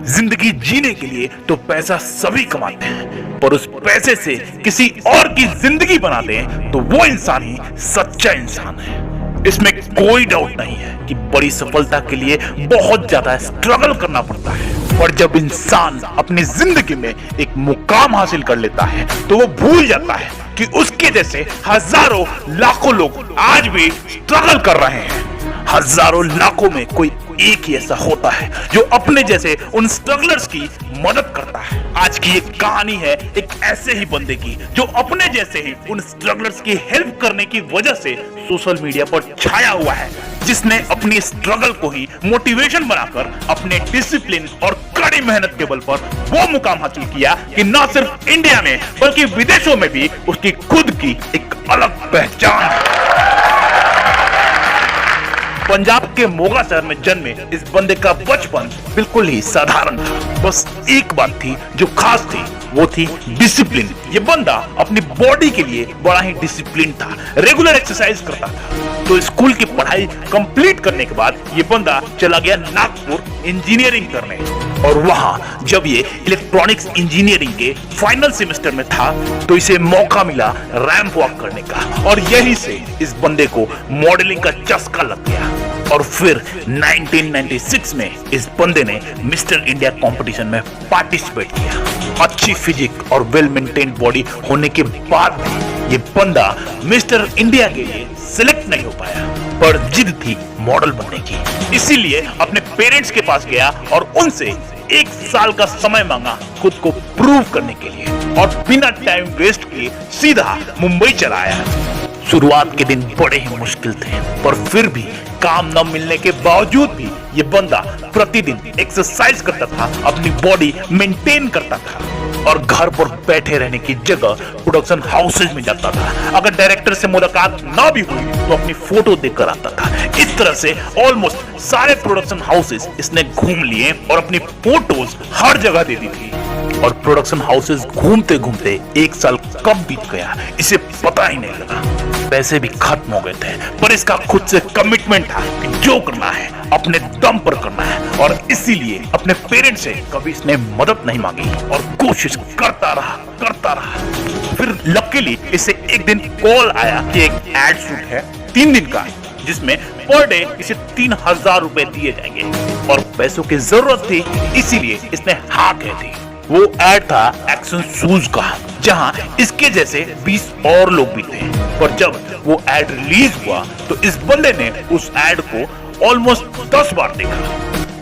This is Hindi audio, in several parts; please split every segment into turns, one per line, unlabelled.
जिंदगी जीने के लिए तो पैसा सभी कमाते हैं, पर उस पैसे से किसी और की जिंदगी बना दें तो वो इंसान ही सच्चा इंसान है। इसमें कोई डाउट नहीं है कि बड़ी सफलता के लिए बहुत ज्यादा स्ट्रगल करना पड़ता है, पर जब इंसान अपनी जिंदगी में एक मुकाम हासिल कर लेता है तो वो भूल जाता है कि उसके जैसे हजारों लाखों लोग आज भी स्ट्रगल कर रहे हैं। हजारों लाखों में कोई एक ही ऐसा होता है जो अपने जैसे उन स्ट्रगलर्स की मदद करता है। आज की एक कहानी है एक ऐसे ही बंदे की जो अपने जैसे ही उन स्ट्रगलर्स की हेल्प करने की वजह से सोशल मीडिया पर छाया हुआ है, जिसने अपनी स्ट्रगल को ही मोटिवेशन बनाकर अपने डिसिप्लिन और कड़ी मेहनत के बल पर वो मुकाम हासिल किया कि न सिर्फ इंडिया में बल्कि विदेशों में भी उसकी खुद की एक अलग पहचान है। पंजाब के मोगा शहर में जन्मे इस बंदे का बचपन बिल्कुल ही साधारण था। बस एक बात थी जो खास थी, वो थी डिसिप्लिन। ये बंदा अपनी बॉडी के लिए बड़ा ही डिसिप्लिन था, रेगुलर एक्सरसाइज करता था। तो स्कूल की पढ़ाई कंप्लीट करने के बाद ये बंदा चला गया नागपुर इंजीनियरिंग करने, और वहां जब ये इलेक्ट्रॉनिक्स इंजीनियरिंग के फाइनल सेमेस्टर में था तो इसे मौका मिला रैंप वॉक करने का, और यहीं से इस बंदे को मॉडलिंग का चस्का लग गया। और फिर 1996 में इस बंदे ने मिस्टर इंडिया कंपटीशन में पार्टिसिपेट किया। अच्छी फिजिक और वेल मेंटेन्ड बॉडी होने के बाद भी ये बंदा मिस्टर इंडिया के लिए सिलेक्ट नहीं हो पाया, पर जिद थी मॉडल बनने की। इसीलिए अपने पेरेंट्स के पास गया और उनसे 1 साल का समय मांगा खुद को प्रूव करने के लिए, और बिना टाइम वेस्ट किए सीधा मुंबई चला आया। शुरुआत के दिन बड़े ही मुश्किल थे, पर फिर भी काम न मिलने के बावजूद भी ये बंदा प्रतिदिन एक्सरसाइज करता था, अपनी बॉडी मेंटेन करता था, और घर पर बैठे रहने की जगह प्रोडक्शन हाउसेज में जाता था। अगर डायरेक्टर से मुलाकात ना भी हुई तो अपनी फोटो देखकर आता था। इस तरह से ऑलमोस्ट सारे प्रोडक्शन हाउसेज इसने घूम लिए और अपनी फोटोज हर जगह दे दी थी। और प्रोडक्शन हाउसेज घूमते घूमते 1 साल कब बीत गया इसे पता ही नहीं लगा। पैसे भी खत्म हो गए थे, पर इसका खुद से कमिटमेंट था कि जो करना है अपने दम पर करना है, और इसीलिए अपने पेरेंट्स से कभी इसने मदद नहीं मांगी और कोशिश करता रहा। फिर लकीली इसे एक दिन कॉल आया कि एक एड शूट है 3 दिन का, जिसमें पर डे इसे 3000 रुपए दिए जाएंगे, और पैसों की जरूरत थी, इसीलिए इसने हाँ कह दी। वो एड था एक्शन शूज का, जहां इसके जैसे 20 और लोग भी थे। पर जब वो एड रिलीज हुआ तो इस बंदे ने उस एड को ऑलमोस्ट 10 बार देखा,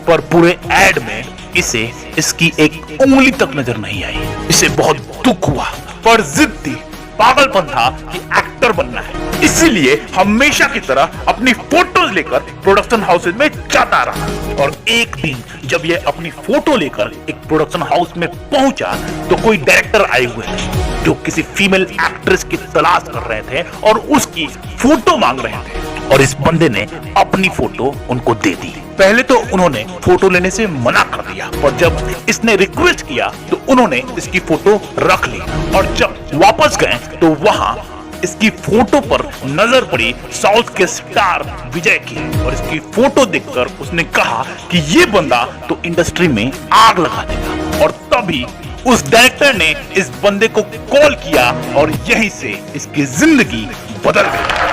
पर पूरे एड में इसे इसकी एक उंगली तक नजर नहीं आई। इसे बहुत दुख हुआ, पर जिद थी, पागलपन था कि एक्टर बनना है। इसीलिए हमेशा की तरह अपनी फोटोज लेकर प्रोडक्शन हाउसेज में जाता रहा, और एक दिन जब ये अपनी फोटो लेकर एक प्रोडक्शन हाउस में पहुंचा तो कोई डायरेक्टर आए हुए थे जो किसी फीमेल एक्ट्रेस की तलाश कर रहे थे और उसकी फोटो मांग रहे थे, और इस बंदे ने अपनी फोटो उनको दे दी। पहले तो उन्होंने फोटो लेने से मना कर दिया, और जब इसने रिक्वेस्ट किया तो उन्होंने इसकी फोटो रख ली, और जब वापस गए तो वहां इसकी फोटो पर नजर पड़ी साउथ के स्टार विजय की, और इसकी फोटो देखकर उसने कहा कि ये बंदा तो इंडस्ट्री में आग लगा देगा। और तभी उस डायरेक्टर ने इस बंदे को कॉल किया, और यहीं से इसकी जिंदगी बदल गई।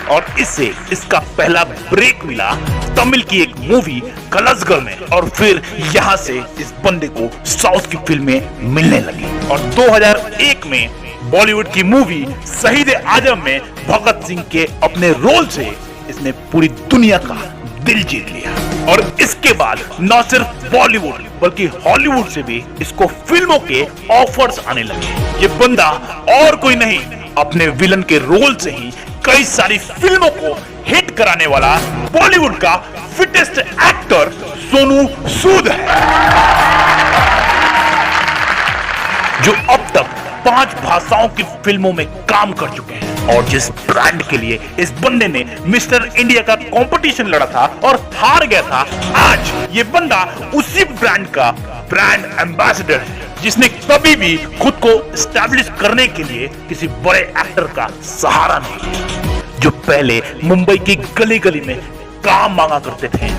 और इससे इसका पहला ब्रेक मिला तमिल की एक मूवी कलर्स में, और फिर यहाँ से इस बंदे को साउथ की फिल्में मिलने लगी। और 2001 में बॉलीवुड की मूवी शहीद आजम में भगत सिंह के अपने रोल से इसने पूरी दुनिया का दिल जीत लिया। और इसके बाद न सिर्फ बॉलीवुड बल्कि हॉलीवुड से भी इसको फिल्मों के ऑफर्स आने लगे। ये बंदा और कोई नहीं, अपने विलन के रोल से ही कई सारी फिल्मों को हिट कराने वाला बॉलीवुड का फिटेस्ट एक्टर सोनू सूद है, जो अब तक 5 भाषाओं की फिल्मों में काम कर चुके हैं। और जिस ब्रांड के लिए इस बंदे ने मिस्टर इंडिया का कंपटीशन लड़ा था और हार गया था, आज ये बंदा उसी ब्रांड का ब्रांड एम्बेसडर है, जिसने कभी भी खुद को एस्टैब्लिश करने के लिए किसी बड़े एक्टर का सहारा नहीं लिया, जो पहले मुंबई की गली गली में काम मांगा करते थे,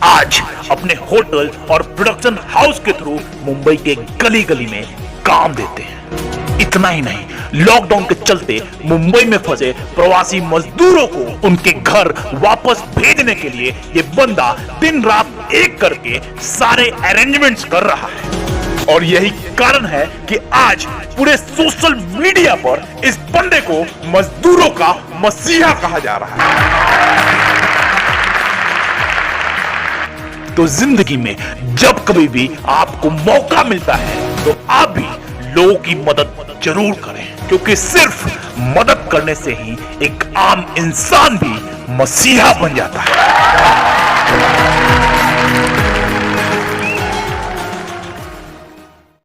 आज अपने होटल और प्रोडक्शन हाउस के थ्रू मुंबई के गली गली में काम देते हैं। इतना ही नहीं, लॉकडाउन के चलते मुंबई में फंसे प्रवासी मजदूरों को उनके घर वापस भेजने के लिए ये बंदा दिन रात एक करके सारे अरेंजमेंट्स कर रहा है। और यही कारण है कि आज पूरे सोशल मीडिया पर इस बंदे को मजदूरों का मसीहा कहा जा रहा है। तो जिंदगी में जब कभी भी आपको मौका मिलता है तो आप भी लोगों की मदद जरूर करें, क्योंकि सिर्फ मदद करने से ही एक आम इंसान भी मसीहा बन जाता है।